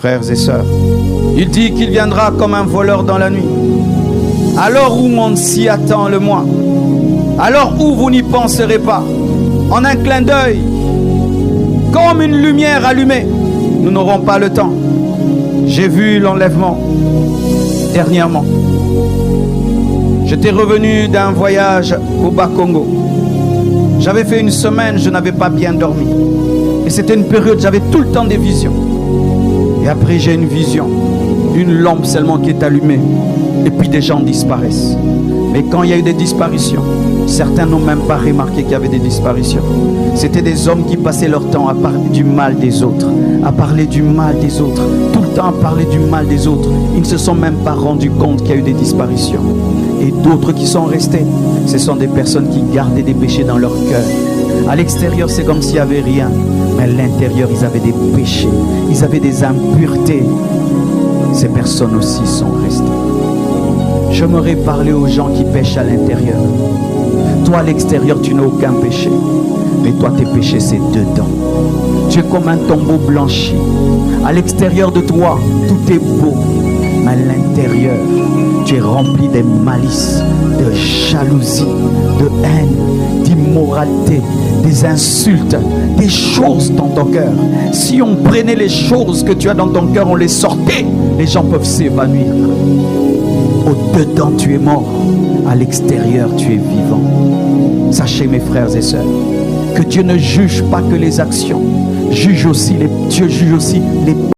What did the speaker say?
frères et sœurs. Il dit qu'il viendra comme un voleur dans la nuit. Alors où on s'y attend le moins, alors où vous n'y penserez pas, en un clin d'œil, comme une lumière allumée, nous n'aurons pas le temps. J'ai vu l'enlèvement dernièrement. J'étais revenu d'un voyage au Bas-Congo. J'avais fait une semaine, je n'avais pas bien dormi. Et c'était une période, j'avais tout le temps des visions. Et après j'ai une vision d'une lampe seulement qui est allumée. Et puis des gens disparaissent. Mais quand il y a eu des disparitions, certains n'ont même pas remarqué qu'il y avait des disparitions. C'était des hommes qui passaient leur temps à parler du mal des autres. À parler du mal des autres. Tout le temps à parler du mal des autres. Ils ne se sont même pas rendus compte qu'il y a eu des disparitions. Et d'autres qui sont restés, ce sont des personnes qui gardaient des péchés dans leur cœur. À l'extérieur, c'est comme s'il n'y avait rien. Mais à l'intérieur, ils avaient des péchés. Ils avaient des impuretés. Ces personnes aussi sont restées. J'aimerais parler aux gens qui pêchent à l'intérieur. Toi, à l'extérieur, tu n'as aucun péché. Mais toi, tes péchés, c'est dedans. Tu es comme un tombeau blanchi. À l'extérieur de toi, tout est beau. Mais à l'intérieur, tu es rempli de malices, de jalousie, de haine, d'immoralité, des insultes, des choses dans ton cœur. Si on prenait les choses que tu as dans ton cœur, on les sortait, les gens peuvent s'évanouir. Au-dedans, tu es mort. À l'extérieur, tu es vivant. Sachez, mes frères et sœurs, que Dieu ne juge pas que les actions. Dieu juge aussi les